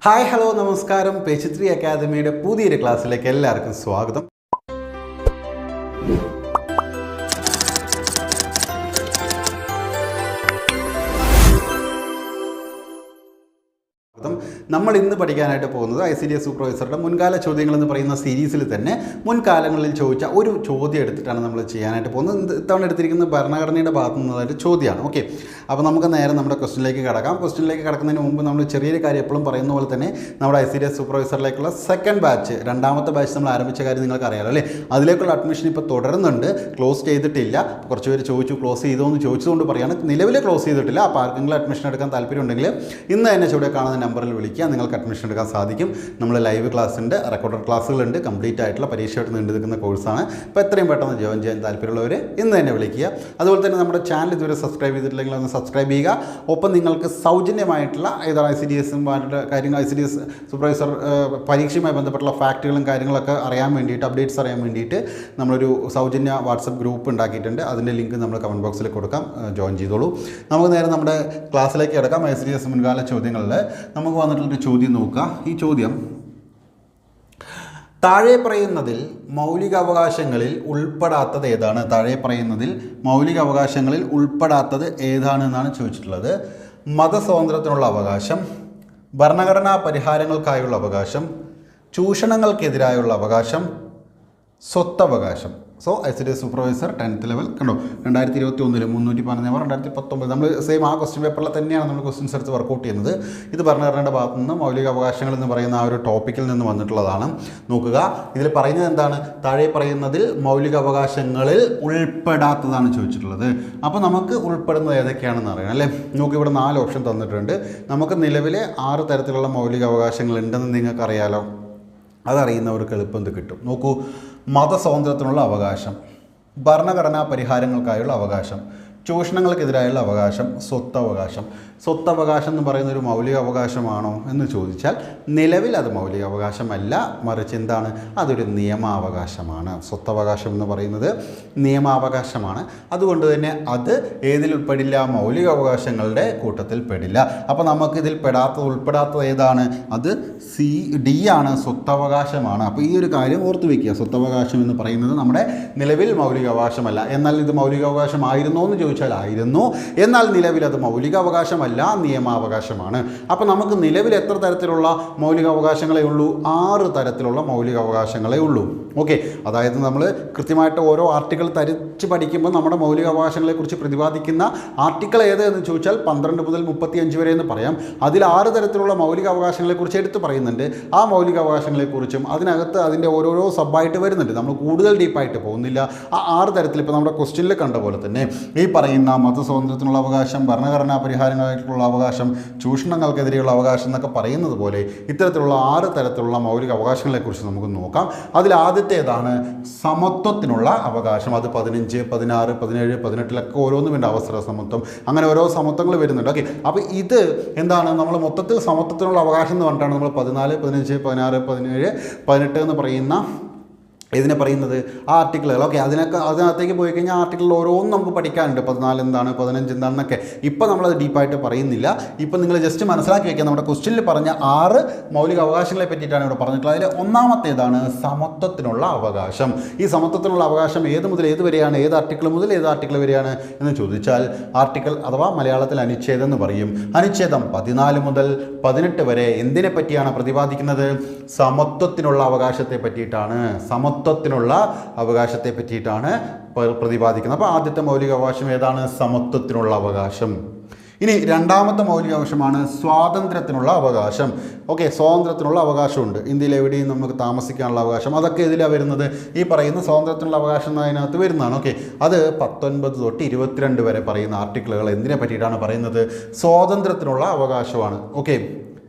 Hi hello നമസ്കാരം. Page 3 അക്കാദമിയുടെ പുതിയൊരു ക്ലാസ്സിലേക്ക് എല്ലാവർക്കും സ്വാഗതം. നമ്മൾ ഇന്ന് പഠിക്കാനായിട്ട് പോകുന്നത് ICDS സൂപ്പർവൈസറുടെ മുൻകാല ചോദ്യങ്ങൾ എന്ന് പറയുന്ന സീരീസിൽ തന്നെ മുൻകാലങ്ങളിൽ ചോദിച്ച ഒരു ചോദ്യം എടുത്തിട്ടാണ് നമ്മൾ ചെയ്യാനായിട്ട് പോകുന്നത്. ഇത്തവണ എടുത്തിരിക്കുന്നത് ഭരണഘടനയുടെ ഭാഗത്തു നിന്നൊരു ചോദ്യമാണ്. ഓക്കെ, അപ്പോൾ നമുക്ക് നേരെ നമ്മുടെ ക്വസ്റ്റ്യനിലേക്ക് കടക്കാം. ക്വസ്റ്റ്യനിലേക്ക് കടക്കുന്നതിന് മുമ്പ് നമ്മൾ ചെറിയൊരു കാര്യം എപ്പോഴും പറയുന്ന പോലെ തന്നെ നമ്മുടെ ICDS സൂപ്പർവൈസറിലേക്കുള്ള സെക്കൻഡ് ബാച്ച്, രണ്ടാമത്തെ ബാച്ച് നമ്മൾ ആരംഭിച്ച കാര്യം നിങ്ങൾക്ക് അറിയാമല്ലോ അല്ലേ. അതിലേക്കുള്ള അഡ്മിഷൻ ഇപ്പോൾ തുടരുന്നുണ്ട്, ക്ലോസ് ചെയ്തിട്ടില്ല. കുറച്ച് പേര് ചോദിച്ചു ക്ലോസ് ചെയ്തോ എന്ന് ചോദിച്ചുകൊണ്ട് പറയുകയാണ്. നിലവിൽ ക്ലോസ് ചെയ്തിട്ടില്ല. അപ്പോൾ ആർക്കെങ്കിലും അഡ്മിഷൻ എടുക്കാൻ താല്പര്യമുണ്ടെങ്കിൽ ഇന്ന് തന്നെ ചുവടെ കാണുന്ന നമ്പറിൽ വിളിക്കുക, നിങ്ങൾക്ക് അഡ്മിഷൻ എടുക്കാൻ സാധിക്കും. നമ്മൾ ലൈവ് ക്ലാസ് ഉണ്ട്, റെക്കോർഡഡ് ക്ലാസ്സുകളുണ്ട്, കംപ്ലീറ്റ് ആയിട്ടുള്ള പരീക്ഷയായിട്ട് നീണ്ടു നിൽക്കുന്ന കോഴ്സാണ്. അപ്പോൾ എത്രയും പെട്ടെന്ന് ജോയിൻ ചെയ്യാൻ താല്പര്യമുള്ളവർ ഇന്ന് തന്നെ വിളിക്കുക. അതുപോലെ തന്നെ നമ്മുടെ ചാനൽ ഇതുവരെ സബ്സ്ക്രൈബ് ചെയ്തിട്ടില്ലെങ്കിൽ ഒന്ന് സബ്സ്ക്രൈബ് ചെയ്യുക. ഒപ്പം നിങ്ങൾക്ക് സൗജന്യമായിട്ടുള്ള ഏതാണ് ICDSമാരുടെ കാര്യങ്ങൾ, ICDS സൂപ്പർവൈസർ പരീക്ഷയുമായി ബന്ധപ്പെട്ടുള്ള ഫാക്റ്റുകളും കാര്യങ്ങളൊക്കെ അറിയാൻ വേണ്ടിയിട്ട്, അപ്ഡേറ്റ്സ് അറിയാൻ വേണ്ടിയിട്ട് നമ്മളൊരു സൗജന്യ വാട്സപ്പ് ഗ്രൂപ്പ് ഉണ്ടാക്കിയിട്ടുണ്ട്. അതിൻ്റെ ലിങ്ക് നമ്മൾ കമൻറ്റ് ബോക്സിൽ കൊടുക്കാം, ജോയിൻ ചെയ്തോളൂ. നമുക്ക് നേരെ നമ്മുടെ ക്ലാസ്സിലേക്ക് കിടക്കാം. ICDS മുൻകാല ചോദ്യങ്ങളിൽ നമുക്ക് വന്നിട്ടുള്ളൊരു ചോദ്യം നോക്കുക. ഈ ചോദ്യം താഴെ പറയുന്നതിൽ മൗലികാവകാശങ്ങളിൽ ഉൾപ്പെടാത്തത് ഏതാണ്? താഴെ പറയുന്നതിൽ മൗലികാവകാശങ്ങളിൽ ഉൾപ്പെടാത്തത് ഏതാണ് എന്നാണ് ചോദിച്ചിട്ടുള്ളത്. മതസ്വാതന്ത്ര്യത്തിനുള്ള അവകാശം, ഭരണഘടനാ പരിഹാരങ്ങൾക്കായുള്ള അവകാശം, ചൂഷണങ്ങൾക്കെതിരായുള്ള അവകാശം, സ്വത്തവകാശം. So ICDS supervisor 10th level കണ്ടോ, 2021 314 2019 നമ്മൾ സെയിം ആ ക്വസ്റ്റ്യൻ പേപ്പറിൽ തന്നെയാണ് നമ്മൾ ക്വസ്റ്റ്യൻസ് എടുത്ത് വർക്കൗട്ട് ചെയ്യുന്നത്. ഇത് ഭരണഘടനയുടെ ഭാഗത്തു നിന്ന് മൗലിക അവകാശങ്ങൾ എന്ന് പറയുന്ന ആ ഒരു ടോപ്പിക്കിൽ നിന്ന് വന്നിട്ടുള്ളതാണ്. നോക്കുക, ഇതിൽ പറയുന്നത് എന്താണ്? താഴെ പറയുന്നതിൽ മൗലിക അവകാശങ്ങളിൽ ഉൾപ്പെടാത്തതാണ് ചോദിച്ചിട്ടുള്ളത്. അപ്പോൾ നമുക്ക് ഉൾപ്പെടുന്നത് ഏതൊക്കെയാണെന്ന് അറിയണം അല്ലേ. നമുക്ക് ഇവിടെ 4 ഓപ്ഷൻ തന്നിട്ടുണ്ട്. നമുക്ക് നിലവിലെ 6 തരത്തിലുള്ള മൗലിക അവകാശങ്ങൾ ഉണ്ടെന്ന് നിങ്ങൾക്കറിയാലോ. അതറിയുന്നവർക്ക് എളുപ്പം ഇത് കിട്ടും. നോക്കൂ, മതസ്വാതന്ത്ര്യത്തിനുള്ള അവകാശം, ഭരണഘടനാ പരിഹാരങ്ങൾക്കായുള്ള അവകാശം, ചൂഷണങ്ങൾക്കെതിരായുള്ള അവകാശം, സ്വത്തവകാശം. സ്വത്തവകാശം എന്ന് പറയുന്ന ഒരു മൗലിക അവകാശമാണോ എന്ന് ചോദിച്ചാൽ നിലവിൽ അത് മൗലിക അവകാശമല്ല, മറിച്ച് എന്താണ്? അതൊരു നിയമാവകാശമാണ്. സ്വത്തവകാശം എന്ന് പറയുന്നത് നിയമാവകാശമാണ്. അതുകൊണ്ട് തന്നെ അത് ഏതിൽ ഉൾപ്പെടില്ല? മൗലിക അവകാശങ്ങളുടെ കൂട്ടത്തിൽ പെടില്ല. അപ്പോൾ നമുക്കിതിൽ ഉൾപ്പെടാത്തത് ഏതാണ്? അത് D ആണ്, സ്വത്തവകാശമാണ്. അപ്പോൾ ഈ ഒരു കാര്യം ഓർത്ത് വയ്ക്കുക. സ്വത്തവകാശം എന്ന് പറയുന്നത് നമ്മുടെ നിലവിൽ മൗലിക അവകാശമല്ല. എന്നാൽ ഇത് മൗലിക അവകാശമായിരുന്നോ എന്ന് ചോദിച്ചാൽ ആയിരുന്നു. എന്നാൽ നിലവിൽ അത് മൗലിക അവകാശമല്ല, നിയമാവകാശമാണ്. അപ്പോൾ നമുക്ക് നിലവിൽ എത്ര തരത്തിലുള്ള മൗലിക അവകാശങ്ങളേ ഉള്ളൂ? 6 തരത്തിലുള്ള മൗലിക അവകാശങ്ങളേ ഉള്ളൂ. ഓക്കെ, അതായത് നമ്മൾ കൃത്യമായിട്ട് ഓരോ ആർട്ടിക്കിൾ തരിച്ച് പഠിക്കുമ്പോൾ നമ്മുടെ മൗലിക അവകാശങ്ങളെക്കുറിച്ച് പ്രതിപാദിക്കുന്ന ആർട്ടിക്കിൾ ഏത് എന്ന് ചോദിച്ചാൽ 12 മുതൽ 35 വരെ എന്ന് പറയാം. അതിൽ 6 തരത്തിലുള്ള മൗലിക അവകാശങ്ങളെക്കുറിച്ച് എടുത്ത് പറയുന്നുണ്ട്. ആ മൗലിക അവകാശങ്ങളെക്കുറിച്ചും അതിനകത്ത് അതിൻ്റെ ഓരോരോ സബ്ബായിട്ട് വരുന്നുണ്ട്. നമ്മൾ കൂടുതൽ ഡീപ്പായിട്ട് പോകുന്നില്ല. ആ 6 തരത്തിൽ ഇപ്പോൾ നമ്മുടെ ക്വസ്റ്റ്യനിൽ കണ്ട പോലെ തന്നെ ഈ പറയുന്ന മതസ്വാതന്ത്ര്യത്തിനുള്ള അവകാശം, ഭരണഘടനാ പരിഹാരങ്ങളായിട്ടുള്ള അവകാശം, ചൂഷണങ്ങൾക്കെതിരെയുള്ള അവകാശം എന്നൊക്കെ പറയുന്നത് പോലെ ഇത്തരത്തിലുള്ള 6 തരത്തിലുള്ള മൗലിക അവകാശങ്ങളെക്കുറിച്ച് നമുക്ക് നോക്കാം. അതിൽ ആദ്യത്തേതാണ് സമത്വത്തിനുള്ള അവകാശം. അത് 15, 16, 17, 18 ഓരോന്നും വേണ്ട അവസര സമത്വം, അങ്ങനെ ഓരോ സമത്വങ്ങൾ വരുന്നുണ്ട്. ഓക്കെ, അപ്പോൾ ഇത് എന്താണ്? നമ്മൾ മൊത്തത്തിൽ സമത്വത്തിനുള്ള അവകാശം എന്ന് പറഞ്ഞിട്ടാണ് നമ്മൾ 14, 15, 16, 17, 18 എന്ന് പറയുന്ന ഇതിനെ പറയുന്നത് ആ ആർട്ടിക്കിളുകൾ. ഓക്കെ, അതിനകത്തേക്ക് പോയി കഴിഞ്ഞാൽ ആർട്ടിക്കിളിൽ ഓരോന്നും നമുക്ക് പഠിക്കാനുണ്ട്. 14 എന്താണ്, 15 എന്താണെന്നൊക്കെ. ഇപ്പം നമ്മളത് ഡീപ്പായിട്ട് പറയുന്നില്ല. ഇപ്പം നിങ്ങൾ ജസ്റ്റ് മനസ്സിലാക്കി വയ്ക്കുക, നമ്മുടെ ക്വസ്റ്റ്യനിൽ പറഞ്ഞ 6 മൗലിക അവകാശങ്ങളെ പറ്റിയിട്ടാണ് ഇവിടെ പറഞ്ഞിട്ടുള്ളത്. അതിൽ ഒന്നാമത്തേതാണ് സമത്വത്തിനുള്ള അവകാശം. ഈ സമത്വത്തിനുള്ള അവകാശം ഏത് മുതൽ ഏത് വരെയാണ്? ഏത് ആർട്ടിക്കിൾ മുതൽ ഏത് ആർട്ടിക്കിൾ വരെയാണ് എന്ന് ചോദിച്ചാൽ ആർട്ടിക്കിൾ അഥവാ മലയാളത്തിൽ അനുച്ഛേദം എന്ന് പറയും. അനുച്ഛേദം 14 മുതൽ 18 വരെ എന്തിനെ പറ്റിയാണ് പ്രതിപാദിക്കുന്നത്? സമത്വത്തിനുള്ള അവകാശത്തെ പറ്റിയിട്ടാണ്. സമത്വത്തിനുള്ള അവകാശത്തെ പറ്റിയിട്ടാണ് പ്രതിപാദിക്കുന്നത്. അപ്പോൾ ആദ്യത്തെ മൗലിക അവകാശം ഏതാണ്? സമത്വത്തിനുള്ള അവകാശം. ഇനി രണ്ടാമത്തെ മൗലിക അവകാശമാണ് സ്വാതന്ത്ര്യത്തിനുള്ള അവകാശം. ഓക്കെ, സ്വാതന്ത്ര്യത്തിനുള്ള അവകാശമുണ്ട്. ഇന്ത്യയിൽ എവിടെയും നമുക്ക് താമസിക്കാനുള്ള അവകാശം. അതൊക്കെ ഇതിലാണ് വരുന്നത്. ഈ പറയുന്ന സ്വാതന്ത്ര്യത്തിനുള്ള അവകാശം അതിനകത്ത് വരുന്നതാണ്. ഓക്കെ, അത് 19 തൊട്ട് 22 വരെ പറയുന്ന ആർട്ടിക്കിളുകൾ എന്തിനെ പറ്റിയിട്ടാണ് പറയുന്നത്? സ്വാതന്ത്ര്യത്തിനുള്ള അവകാശമാണ്. ഓക്കെ,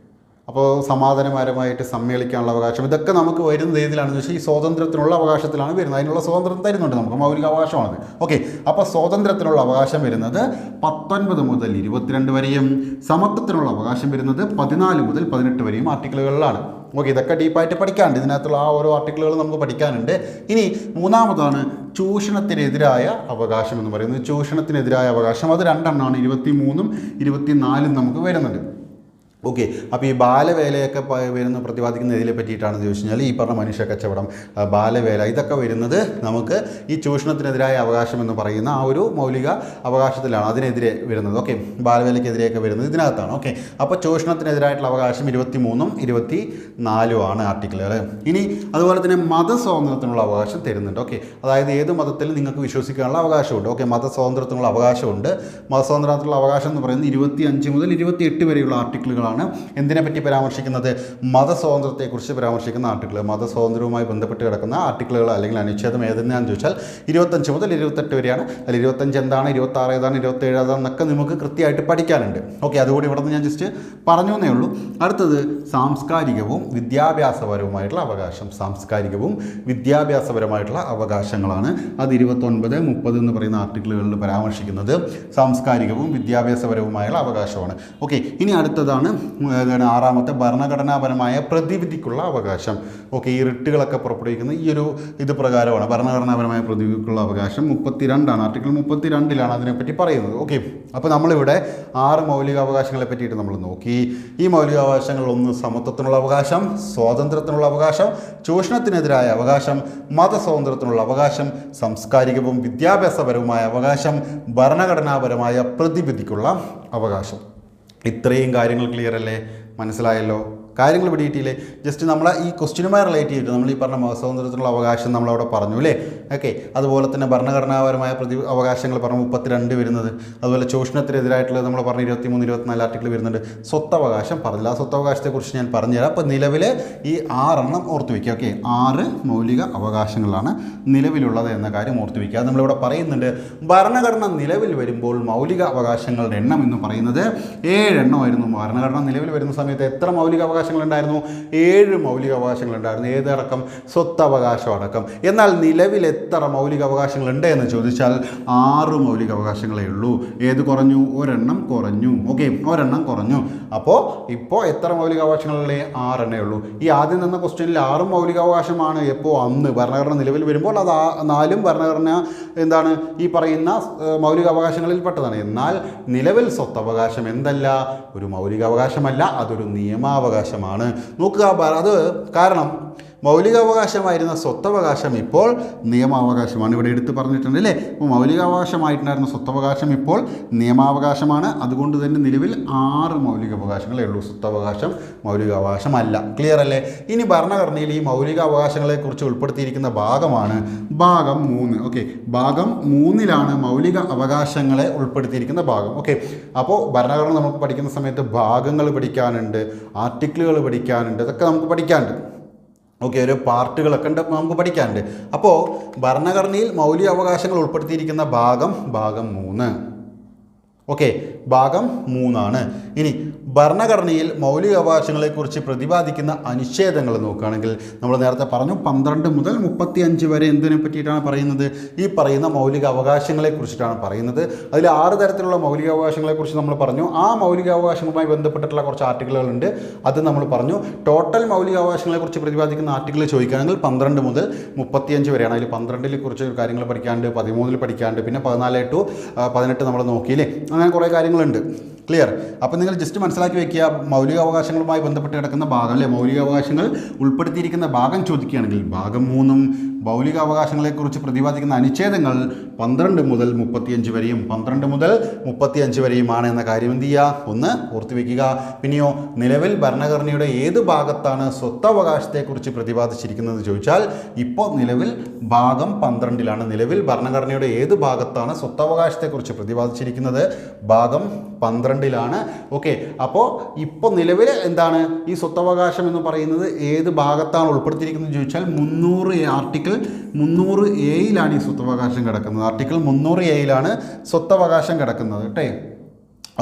അപ്പോൾ സമാധാനപരമായിട്ട് സമ്മേളിക്കാനുള്ള അവകാശം, ഇതൊക്കെ നമുക്ക് വരുന്നത് ഏതിലാണെന്ന് വെച്ചാൽ ഈ സ്വാതന്ത്ര്യത്തിനുള്ള അവകാശത്തിലാണ് വരുന്നത്. അതിനുള്ള സ്വാതന്ത്ര്യം തരുന്നുണ്ട് നമുക്ക്, മൗലിക അവകാശമാണത്. ഓക്കെ, അപ്പോൾ സ്വാതന്ത്ര്യത്തിനുള്ള അവകാശം വരുന്നത് 19 മുതൽ 22 വരെയും സമത്വത്തിനുള്ള അവകാശം വരുന്നത് 14 മുതൽ 18 വരെയും ആർട്ടിക്കിളുകളിലാണ്. ഓക്കെ, ഇതൊക്കെ ഡീപ്പായിട്ട് പഠിക്കാനുണ്ട്. ഇതിനകത്തുള്ള ആ ഓരോ ആർട്ടിക്കിളുകൾ നമുക്ക് പഠിക്കാനുണ്ട്. ഇനി മൂന്നാമതാണ് ചൂഷണത്തിനെതിരായ അവകാശം എന്ന് പറയുന്നത്. ചൂഷണത്തിനെതിരായ അവകാശം അത് 2 എണ്ണമാണ്, 23ഉം 24ഉം നമുക്ക് വരുന്നുണ്ട്. ഓക്കെ. അപ്പോൾ ഈ ബാലവേലയൊക്കെ പ്രതിപാദിക്കുന്ന ഇതിനെ പറ്റിയിട്ടാണെന്ന് ചോദിച്ചു കഴിഞ്ഞാൽ ഈ പറഞ്ഞ മനുഷ്യ കച്ചവടം, ബാലവേല, ഇതൊക്കെ വരുന്നത് നമുക്ക് ഈ ചൂഷണത്തിനെതിരായ അവകാശം എന്ന് പറയുന്ന ആ ഒരു മൗലിക അവകാശത്തിലാണ് അതിനെതിരെ വരുന്നത്. ഓക്കെ, ബാലവേലയ്ക്കെതിരെയൊക്കെ വരുന്നത് ഇതിനകത്താണ്. ഓക്കെ, അപ്പോൾ ചൂഷണത്തിനെതിരായിട്ടുള്ള അവകാശം 23ഉം 24ഉമാണ് ആർട്ടിക്കിളുകൾ. ഇനി അതുപോലെ തന്നെ മതസ്വാതന്ത്ര്യത്തിനുള്ള അവകാശം തരുന്നുണ്ട്. ഓക്കെ, അതായത് ഏത് മതത്തിൽ നിങ്ങൾക്ക് വിശ്വസിക്കാനുള്ള അവകാശമുണ്ട്. ഓക്കെ, മതസ്വാതന്ത്ര്യത്തിനുള്ള അവകാശമുണ്ട്. മതസ്വാതന്ത്ര്യത്തിനുള്ള അവകാശം എന്ന് പറയുന്നത് 25 മുതൽ 28 വരെയുള്ള ആർട്ടിക്കിളുകളാണ്. എന്തിനെ പറ്റി പരാമർശിക്കുന്നത്? മതസ്വാതന്ത്ര്യത്തെക്കുറിച്ച് പരാമർശിക്കുന്ന ആർട്ടിക്കിൾ. മതസ്വാതന്ത്ര്യവുമായി ബന്ധപ്പെട്ട് കിടക്കുന്ന ആർട്ടിക്കിളുകൾ അല്ലെങ്കിൽ അനുച്ഛേദം ഏതെന്നാന്ന് ചോദിച്ചാൽ 25 മുതൽ 28 വരെയാണ്. അതിൽ 25 എന്താണ്, 26 ഏതാണ്, 27 ഏതാണെന്നൊക്കെ നമുക്ക് കൃത്യമായിട്ട് പഠിക്കാനുണ്ട്. ഓക്കെ, അതുകൂടി ഇവിടെ നിന്ന് ഞാൻ ജസ്റ്റ് പറഞ്ഞു എന്നേ ഉള്ളൂ. അടുത്തത് സാംസ്കാരികവും വിദ്യാഭ്യാസപരവുമായിട്ടുള്ള അവകാശം. സാംസ്കാരികവും വിദ്യാഭ്യാസപരമായിട്ടുള്ള അവകാശങ്ങളാണ്. അത് 29, 30 എന്ന് പറയുന്ന ആർട്ടിക്കിളുകളിൽ പരാമർശിക്കുന്നത് സാംസ്കാരികവും വിദ്യാഭ്യാസപരവുമായുള്ള അവകാശമാണ്. ഓക്കെ, ഇനി അടുത്തതാണ് 6ാമത്തെ ഭരണഘടനാപരമായ പ്രതിവിധിക്കുള്ള അവകാശം. ഓക്കെ, ഈ റിട്ടുകളൊക്കെ പുറപ്പെടുവിക്കുന്ന ഈ ഒരു ഇത് പ്രകാരമാണ് ഭരണഘടനാപരമായ പ്രതിവിധിക്കുള്ള അവകാശം. 32ആണ്, ആർട്ടിക്കിൾ 32ലാണ് അതിനെപ്പറ്റി പറയുന്നത്. ഓക്കെ, അപ്പോൾ നമ്മളിവിടെ 6 മൗലിക അവകാശങ്ങളെ പറ്റിയിട്ട് നമ്മൾ നോക്കി. ഈ മൗലിക അവകാശങ്ങളിലൊന്ന് സമത്വത്തിനുള്ള അവകാശം, സ്വാതന്ത്ര്യത്തിനുള്ള അവകാശം, ചൂഷണത്തിനെതിരായ അവകാശം, മതസ്വാതന്ത്ര്യത്തിനുള്ള അവകാശം, സാംസ്കാരികവും വിദ്യാഭ്യാസപരവുമായ അവകാശം, ഭരണഘടനാപരമായ പ്രതിവിധിക്കുള്ള അവകാശം. ഇത്രയും കാര്യങ്ങൾ ക്ലിയർ അല്ലേ? മനസ്സിലായല്ലോ? കാര്യങ്ങൾ പിടിയിട്ടില്ലേ? ജസ്റ്റ് നമ്മൾ ഈ ക്വസ്റ്റ്യനുമായി റിലേറ്റ് ചെയ്തിട്ട് നമ്മൾ ഈ പറഞ്ഞ മതസ്വാതന്ത്ര്യത്തിനുള്ള അവകാശം നമ്മളവിടെ പറഞ്ഞു അല്ലേ? ഓക്കെ, അതുപോലെ തന്നെ ഭരണഘടനാപരമായ അവകാശങ്ങൾ പറഞ്ഞു 32 വരുന്നത്. അതുപോലെ ചൂഷണത്തിനെതിരായിട്ടുള്ളത് നമ്മൾ പറഞ്ഞു 23, 24 ആർട്ടിക്കിൾ വരുന്നുണ്ട്. സ്വത്തവകാശം പറഞ്ഞില്ല, ആ സ്വത്തവകാശത്തെക്കുറിച്ച് ഞാൻ പറഞ്ഞുതരാം. അപ്പോൾ നിലവിൽ ഈ 6 ഓർത്ത് വയ്ക്കുക. ഓക്കെ, 6 മൗലിക അവകാശങ്ങളാണ് നിലവിലുള്ളത് എന്ന കാര്യം ഓർത്ത് വയ്ക്കുക. അത് നമ്മളിവിടെ പറയുന്നുണ്ട്. ഭരണഘടന നിലവിൽ വരുമ്പോൾ മൗലിക അവകാശങ്ങളുടെ എണ്ണം എന്ന് പറയുന്നത് 7 എണ്ണമായിരുന്നു. ഭരണഘടന നിലവിൽ വരുന്ന സമയത്ത് എത്ര മൗലിക അവകാശങ്ങളുണ്ടായിരുന്നു? 7 മൗലിക അവകാശങ്ങളുണ്ടായിരുന്നു. ഏതടക്കം? സ്വത്തവകാശം അടക്കം. എന്നാൽ നിലവിൽ എത്ര മൗലിക അവകാശങ്ങളുണ്ട് എന്ന് ചോദിച്ചാൽ 6 മൗലിക അവകാശങ്ങളേ ഉള്ളൂ. ഏത് കുറഞ്ഞു? ഒരെണ്ണം കുറഞ്ഞു. ഓക്കെ, ഒരെണ്ണം കുറഞ്ഞു. അപ്പോൾ ഇപ്പോൾ എത്ര മൗലിക അവകാശങ്ങളല്ലേ? 6 എണ്ണേ ഉള്ളൂ. ഈ ആദ്യം തന്ന ക്വസ്റ്റ്യനിൽ 6 മൗലിക അവകാശമാണ് എപ്പോൾ? അന്ന് ഭരണഘടന നിലവിൽ വരുമ്പോൾ. അത് 4ഉം ഭരണഘടന എന്താണ് ഈ പറയുന്ന മൗലിക അവകാശങ്ങളിൽ പെട്ടതാണ്. എന്നാൽ നിലവിൽ സ്വത്തവകാശം എന്തല്ല? ഒരു മൗലിക അവകാശമല്ല, അതൊരു നിയമാവകാശമാണ്. നോക്കുക, അത് കാരണം മൗലികാവകാശമായിരുന്ന സ്വത്തവകാശം ഇപ്പോൾ നിയമാവകാശമാണ്. ഇവിടെ എടുത്ത് പറഞ്ഞിട്ടുണ്ട് അല്ലേ? അപ്പോൾ മൗലികാവകാശമായിട്ടുണ്ടായിരുന്ന സ്വത്തവകാശം ഇപ്പോൾ നിയമാവകാശമാണ്. അതുകൊണ്ട് തന്നെ നിലവിൽ 6 മൗലികാവകാശങ്ങളേ ഉള്ളൂ. സ്വത്തവകാശം മൗലികാവകാശമല്ല. ക്ലിയർ അല്ലേ? ഇനി ഭരണഘടനയിൽ ഈ മൗലികാവകാശങ്ങളെക്കുറിച്ച് ഉൾപ്പെടുത്തിയിരിക്കുന്ന ഭാഗമാണ് ഭാഗം 3. ഓക്കെ, ഭാഗം 3ലാണ് മൗലിക അവകാശങ്ങളെ ഉൾപ്പെടുത്തിയിരിക്കുന്ന ഭാഗം. ഓക്കെ, അപ്പോൾ ഭരണഘടന നമുക്ക് പഠിക്കുന്ന സമയത്ത് ഭാഗങ്ങൾ പഠിക്കാനുണ്ട്, ആർട്ടിക്കിളുകൾ പഠിക്കാനുണ്ട്, ഇതൊക്കെ നമുക്ക് പഠിക്കാനുണ്ട്. ഓക്കെ, ഒരു പാർട്ടുകളൊക്കെ ഉണ്ട് നമുക്ക് പഠിക്കാനുണ്ട്. അപ്പോൾ ഭരണഘടനയിൽ മൗലിക അവകാശങ്ങൾ ഉൾപ്പെടുത്തിയിരിക്കുന്ന ഭാഗം 3. ഓക്കെ, ഭാഗം 3ആണ്. ഇനി ഭരണഘടനയിൽ മൗലിക അവകാശങ്ങളെക്കുറിച്ച് പ്രതിപാദിക്കുന്ന അനുച്ഛേദങ്ങൾ നോക്കുകയാണെങ്കിൽ നമ്മൾ നേരത്തെ പറഞ്ഞു 12 മുതൽ 35 വരെ എന്തിനെ പറ്റിയിട്ടാണ് പറയുന്നത്? ഈ പറയുന്ന മൗലിക അവകാശങ്ങളെക്കുറിച്ചിട്ടാണ് പറയുന്നത്. അതിൽ 6 തരത്തിലുള്ള മൗലിക അവകാശങ്ങളെക്കുറിച്ച് നമ്മൾ പറഞ്ഞു. ആ മൗലിക അവകാശങ്ങളുമായി ബന്ധപ്പെട്ടിട്ടുള്ള കുറച്ച് ആർട്ടിക്കിളുകളുണ്ട്, അത് നമ്മൾ പറഞ്ഞു. ടോട്ടൽ മൗലിക അവകാശങ്ങളെക്കുറിച്ച് പ്രതിപാദിക്കുന്ന ആർട്ടിക്കിൾ ചോദിക്കുകയാണെങ്കിൽ 12 മുതൽ 35 വരെയാണ്. അതിൽ 12ൽ കുറച്ച് കാര്യങ്ങൾ പഠിക്കാണ്ട്, 13ൽ പഠിക്കാണ്ട്, പിന്നെ 14 to 18 നമ്മൾ നോക്കിയില്ലേ? അങ്ങനെ കുറേ കാര്യങ്ങളുണ്ട്. ക്ലിയർ? അപ്പോൾ നിങ്ങൾ ജസ്റ്റ് മനസ്സിലാക്കി വെക്കുക, മൗലികാവകാശങ്ങളുമായി ബന്ധപ്പെട്ട് കിടക്കുന്ന ഭാഗം അല്ലേ, മൗലികാവകാശങ്ങൾ ഉൾപ്പെടുത്തിയിരിക്കുന്ന ഭാഗം ചോദിക്കുകയാണെങ്കിൽ ഭാഗം 3ഉം മൗലികാവകാശങ്ങളെക്കുറിച്ച് പ്രതിപാദിക്കുന്ന അനുച്ഛേദങ്ങൾ 12 മുതൽ 35 വരെയും 12 മുതൽ 35 വരെയുമാണ് എന്ന കാര്യം എന്ത് ചെയ്യുക? ഒന്ന് ഓർത്തു വയ്ക്കുക. പിന്നെയോ, നിലവിൽ ഭരണഘടനയുടെ ഏത് ഭാഗത്താണ് സ്വത്തവകാശത്തെക്കുറിച്ച് പ്രതിപാദിച്ചിരിക്കുന്നത് ചോദിച്ചാൽ ഇപ്പോൾ നിലവിൽ ഭാഗം 12ലാണ്. നിലവിൽ ഭരണഘടനയുടെ ഏത് ഭാഗത്താണ് സ്വത്തവകാശത്തെക്കുറിച്ച് പ്രതിപാദിച്ചിരിക്കുന്നത്? ഭാഗം 12ലാണ്. ഓക്കെ, അപ്പോൾ ഇപ്പോൾ നിലവിൽ എന്താണ് ഈ സ്വത്തവകാശം എന്ന് പറയുന്നത് ഏത് ഭാഗത്താണ് ഉൾപ്പെടുത്തിയിരിക്കുന്നത് ചോദിച്ചാൽ 300 ആർട്ടിക്കിൾ 300A ഈ സ്വത്തവകാശം കിടക്കുന്നത്. ആർട്ടിക്കിൾ 300A സ്വത്തവകാശം കിടക്കുന്നത് കേട്ടേ.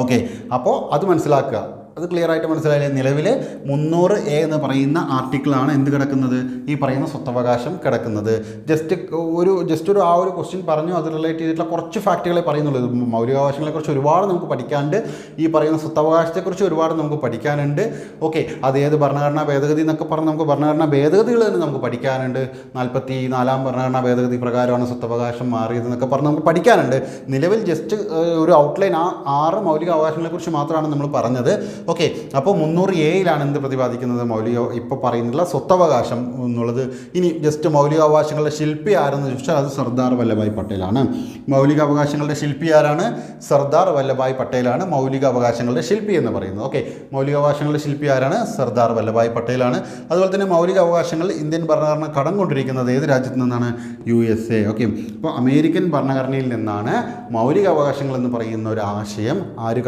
ഓക്കെ, അപ്പോൾ അത് മനസ്സിലാക്കുക. അത് ക്ലിയർ ആയിട്ട് മനസ്സിലായില്ലേ? നിലവിൽ 300A എന്ന് പറയുന്ന ആർട്ടിക്കിളാണ് എന്ത് കിടക്കുന്നത്? ഈ പറയുന്ന സ്വത്തവകാശം കിടക്കുന്നത്. ജസ്റ്റ് ഒരു ആ ഒരു ക്വസ്റ്റ്യൻ പറഞ്ഞു, അത് റിലേറ്റ് ചെയ്തിട്ടുള്ള കുറച്ച് ഫാക്റ്റുകളെ പറയുന്നുള്ളൂ. മൗലികാവകാശങ്ങളെക്കുറിച്ച് ഒരുപാട് നമുക്ക് പഠിക്കാനുണ്ട്, ഈ പറയുന്ന സ്വത്തവകാശത്തെക്കുറിച്ച് ഒരുപാട് നമുക്ക് പഠിക്കാനുണ്ട്. ഓക്കെ, അത് ഏത് ഭരണഘടനാ ഭേദഗതി എന്നൊക്കെ പറഞ്ഞ് നമുക്ക് ഭരണഘടനാ ഭേദഗതികൾ തന്നെ നമുക്ക് പഠിക്കാനുണ്ട്. 44ാം ഭരണഘടനാ ഭേദഗതി പ്രകാരമാണ് സ്വത്തവകാശം മാറിയതെന്നൊക്കെ പറഞ്ഞ് നമുക്ക് പഠിക്കാനുണ്ട്. നിലവിൽ ജസ്റ്റ് ഒരു ഔട്ട്ലൈൻ ആ 6 മൗലിക അവകാശങ്ങളെക്കുറിച്ച് മാത്രമാണ് നമ്മൾ പറഞ്ഞത്. ഓക്കെ, അപ്പോൾ 300A എന്ത് പ്രതിപാദിക്കുന്നത്? ഇപ്പോൾ പറയുന്നുള്ള സ്വത്തവകാശം എന്നുള്ളത്. ഇനി ജസ്റ്റ് മൗലികാവകാശങ്ങളുടെ ശില്പി ആരെന്ന് ചോദിച്ചാൽ അത് സർദാർ വല്ലഭായ് പട്ടേലാണ്. മൗലികാവകാശങ്ങളുടെ ശില്പി ആരാണ്? സർദാർ വല്ലഭായ് പട്ടേലാണ് മൗലികാവകാശങ്ങളുടെ ശില്പി എന്ന് പറയുന്നത്. ഓക്കെ, മൗലികാവകാശങ്ങളുടെ ശില്പി ആരാണ്? സർദാർ വല്ലഭായ് പട്ടേലാണ്. അതുപോലെ തന്നെ മൗലികാവകാശങ്ങൾ ഇന്ത്യൻ ഭരണഘടന കടം കൊണ്ടിരിക്കുന്നത് ഏത് രാജ്യത്ത് നിന്നാണ്? USA. ഓക്കെ, അപ്പോൾ അമേരിക്കൻ ഭരണഘടനയിൽ നിന്നാണ് മൗലികാവകാശങ്ങൾ എന്ന് പറയുന്ന ഒരു ആശയം ആര്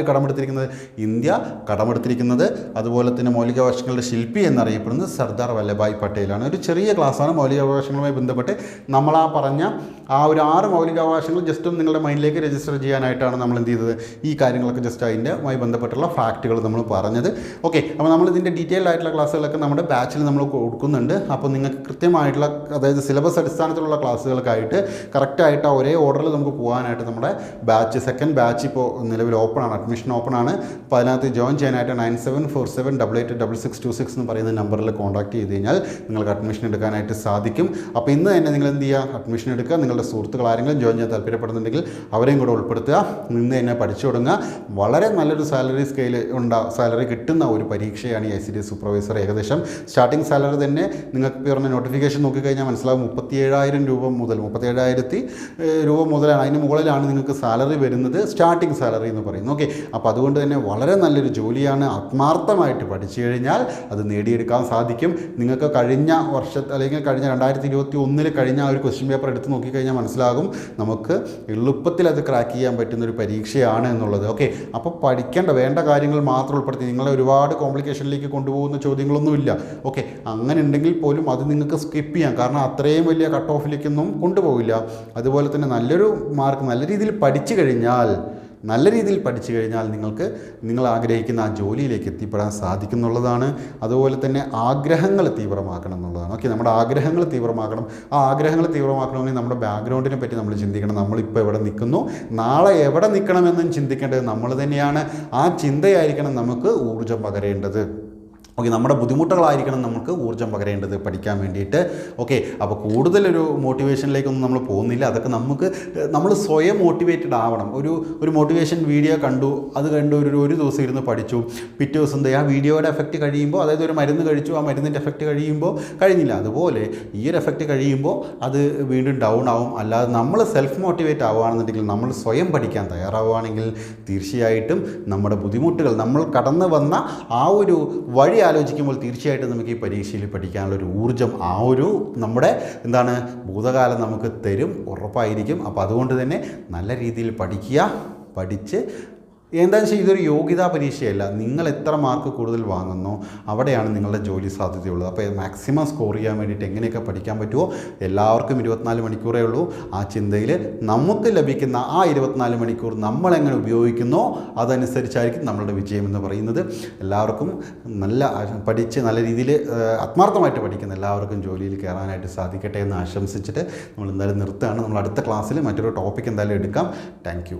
കടമെടുത്തിരിക്കുന്നത്? ഇന്ത്യ കടമെടുത്തിരിക്കുന്നത്. അതുപോലെ തന്നെ മൗലികാവകാശങ്ങളുടെ ശില്പി എന്നറിയപ്പെടുന്നത് സർദാർ വല്ലഭായ് പട്ടേലാണ്. ഒരു ചെറിയ ക്ലാസ്സാണ് മൗലികാവകാശങ്ങളുമായി ബന്ധപ്പെട്ട്. നമ്മൾ പറഞ്ഞ ഒരു 6 മൗലികാവകാശങ്ങൾ ജസ്റ്റ് നിങ്ങളുടെ മൈൻഡിലേക്ക് രജിസ്റ്റർ ചെയ്യാനായിട്ടാണ് നമ്മൾ എന്ത് ചെയ്തത്? ഈ കാര്യങ്ങളൊക്കെ ജസ്റ്റ് അതിൻ്റെമായി ബന്ധപ്പെട്ടുള്ള ഫാക്റ്റുകൾ നമ്മൾ പറഞ്ഞത്. ഓക്കെ, അപ്പോൾ നമ്മൾ ഇതിൻ്റെ ഡീറ്റെയിൽഡ് ആയിട്ടുള്ള ക്ലാസ്സുകളൊക്കെ നമ്മുടെ ബാച്ചിൽ നമ്മൾ കൊടുക്കുന്നുണ്ട്. അപ്പോൾ നിങ്ങൾക്ക് കൃത്യമായിട്ടുള്ള, അതായത് സിലബസ് അടിസ്ഥാനത്തിലുള്ള ക്ലാസ്സുകൾക്കായിട്ട് കറക്റ്റായിട്ട് ഒരേ ഓർഡറിൽ നമുക്ക് പോകാനായിട്ട് നമ്മുടെ സെക്കൻഡ് ബാച്ച് ഇപ്പോൾ നിലവിൽ ഓപ്പണാണ്, അഡ്മിഷൻ ഓപ്പണാണ്. അപ്പോൾ അതിനകത്ത് ജോയിൻ ചെയ്യാനായിട്ട് 9747886626 എന്ന് പറയുന്ന നമ്പറിൽ കോൺടാക്ട് ചെയ്ത് കഴിഞ്ഞാൽ നിങ്ങൾക്ക് അഡ്മിഷൻ എടുക്കാനായിട്ട് സാധിക്കും. അപ്പോൾ ഇന്ന് തന്നെ നിങ്ങൾ എന്ത് ചെയ്യുക? അഡ്മിഷൻ എടുക്കുക. നിങ്ങളുടെ സുഹൃത്തുക്കൾ ആരെങ്കിലും ജോയിൻ ചെയ്യാൻ താല്പര്യപ്പെടുന്നുണ്ടെങ്കിൽ അവരെയും കൂടെ ഉൾപ്പെടുത്തുക. ഇന്ന് തന്നെ പഠിച്ചു തുടങ്ങുക. വളരെ നല്ലൊരു സാലറി കിട്ടുന്ന ഒരു പരീക്ഷയാണ് ഈ ICDS സൂപ്പർവൈസർ. ഏകദേശം സ്റ്റാർട്ടിംഗ് സാലറി തന്നെ നിങ്ങൾക്ക് പറഞ്ഞ നോട്ടിഫിക്കേഷൻ നോക്കിക്കഴിഞ്ഞാൽ മനസ്സിലാവും 37,000 രൂപ മുതൽ 37,000 രൂപ മുതലാണ്, അതിന് മുകളിലാണ് നിങ്ങൾക്ക് സാലറി വരുന്നത്, സ്റ്റാർട്ടിംഗ് സാലറി എന്ന് പറയുന്നത്. ഓക്കെ, അപ്പോൾ അതുകൊണ്ട് തന്നെ വളരെ നല്ലൊരു ജോലിയാണ്. ആത്മാർത്ഥമായിട്ട് പഠിച്ചു കഴിഞ്ഞാൽ അത് നേടിയെടുക്കാൻ സാധിക്കും. നിങ്ങൾക്ക് കഴിഞ്ഞ വർഷത്തെ അല്ലെങ്കിൽ കഴിഞ്ഞ 2021 കഴിഞ്ഞ ഒരു ക്വസ്റ്റ്യൻ പേപ്പർ എടുത്ത് നോക്കിക്കഴിഞ്ഞാൽ മനസ്സിലാകും നമുക്ക് എളുപ്പത്തിൽ അത് ക്രാക്ക് ചെയ്യാൻ പറ്റുന്നൊരു പരീക്ഷയാണ് എന്നുള്ളത്. ഓക്കെ, അപ്പോൾ പഠിക്കേണ്ട വേണ്ട കാര്യങ്ങൾ മാത്രം ഉൾപ്പെടുത്തി നിങ്ങളെ ഒരുപാട് കോംപ്ലിക്കേഷനിലേക്ക് കൊണ്ടുപോകുന്ന ചോദ്യങ്ങളൊന്നുമില്ല. ഓക്കെ, അങ്ങനെ ഉണ്ടെങ്കിൽ പോലും അത് നിങ്ങൾക്ക് സ്കിപ്പ് ചെയ്യാം. കാരണം അത്രയും വലിയ കട്ട് ഓഫിലേക്കൊന്നും കൊണ്ടുപോകില്ല. അതുപോലെ തന്നെ നല്ലൊരു മാർക്ക് നല്ല രീതിയിൽ പഠിച്ചു കഴിഞ്ഞാൽ നിങ്ങൾക്ക് നിങ്ങൾ ആഗ്രഹിക്കുന്ന ആ ജോലിയിലേക്ക് എത്തിപ്പെടാൻ സാധിക്കുന്നുള്ളതാണ്. അതുപോലെ തന്നെ ആഗ്രഹങ്ങൾ തീവ്രമാക്കണം എന്നുള്ളതാണ്. ഓക്കെ, നമ്മുടെ ആഗ്രഹങ്ങൾ തീവ്രമാക്കണം. ആ ആഗ്രഹങ്ങൾ തീവ്രമാക്കണമെങ്കിൽ നമ്മുടെ ബാക്ക്ഗ്രൗണ്ടിനെ പറ്റി നമ്മൾ ചിന്തിക്കണം. നമ്മളിപ്പോൾ എവിടെ നിൽക്കുന്നു, നാളെ എവിടെ നിൽക്കണമെന്നും ചിന്തിക്കേണ്ടത് നമ്മൾ തന്നെയാണ്. ആ ചിന്തയായിരിക്കണം നമുക്ക് ഊർജ്ജം പകരേണ്ടത്. ഓക്കെ, നമ്മുടെ ബുദ്ധിമുട്ടുകളായിരിക്കണം നമുക്ക് ഊർജ്ജം പകരേണ്ടത് പഠിക്കാൻ വേണ്ടിയിട്ട്. ഓക്കെ, അപ്പോൾ കൂടുതലൊരു മോട്ടിവേഷനിലേക്കൊന്നും നമ്മൾ പോകുന്നില്ല. അതൊക്കെ നമ്മൾ സ്വയം മോട്ടിവേറ്റഡ് ആവണം. ഒരു മോട്ടിവേഷൻ വീഡിയോ കണ്ടു, അത് കണ്ട് ഒരു ദിവസം ഇരുന്ന് പഠിച്ചു, പിറ്റേ ദിവസം ആ വീഡിയോയുടെ എഫക്റ്റ് കഴിയുമ്പോൾ, അതായത് ഒരു മരുന്ന് കഴിച്ചു, ആ മരുന്നിൻ്റെ എഫക്റ്റ് കഴിയുമ്പോൾ കഴിഞ്ഞില്ല. അതുപോലെ ഈ ഒരു എഫക്റ്റ് കഴിയുമ്പോൾ അത് വീണ്ടും ഡൗൺ ആവും. അല്ലാതെ നമ്മൾ സെൽഫ് മോട്ടിവേറ്റ് ആവുകയാണെന്നുണ്ടെങ്കിൽ, നമ്മൾ സ്വയം പഠിക്കാൻ തയ്യാറാവുകയാണെങ്കിൽ തീർച്ചയായിട്ടും നമ്മുടെ ബുദ്ധിമുട്ടുകൾ, നമ്മൾ കടന്നു വന്ന ആ ഒരു വഴി ആലോചിക്കുമ്പോൾ തീർച്ചയായിട്ടും നമുക്ക് ഈ പരീക്ഷയിൽ പഠിക്കാനുള്ളൊരു ഊർജ്ജം നമ്മുടെ ഭൂതകാലം നമുക്ക് തരും, ഉറപ്പായിരിക്കും. അപ്പോൾ അതുകൊണ്ട് തന്നെ നല്ല രീതിയിൽ പഠിച്ച് എന്താണെന്ന് വെച്ചാൽ ഇതൊരു യോഗ്യതാ പരീക്ഷയല്ല. നിങ്ങൾ എത്ര മാർക്ക് കൂടുതൽ വാങ്ങുന്നോ അവിടെയാണ് നിങ്ങളുടെ ജോലി സാധ്യതയുള്ളത്. അപ്പോൾ മാക്സിമം സ്കോർ ചെയ്യാൻ വേണ്ടിയിട്ട് എങ്ങനെയൊക്കെ പഠിക്കാൻ പറ്റുമോ, എല്ലാവർക്കും 24 മണിക്കൂറേ ഉള്ളൂ. ആ ചിന്തയിൽ നമുക്ക് ലഭിക്കുന്ന ആ 24 മണിക്കൂർ നമ്മളെങ്ങനെ ഉപയോഗിക്കുന്നോ അതനുസരിച്ചായിരിക്കും നമ്മളുടെ വിജയം എന്ന് പറയുന്നത്. എല്ലാവർക്കും പഠിച്ച് നല്ല രീതിയിൽ ആത്മാർത്ഥമായിട്ട് പഠിക്കുന്ന എല്ലാവർക്കും ജോലിയിൽ കയറാനായിട്ട് സാധിക്കട്ടെ എന്ന് ആശംസിച്ചിട്ട് നമ്മൾ എന്തായാലും നിർത്തുകയാണ്. നമ്മൾ അടുത്ത ക്ലാസ്സിൽ മറ്റൊരു ടോപ്പിക് എന്തായാലും എടുക്കാം. Thank you.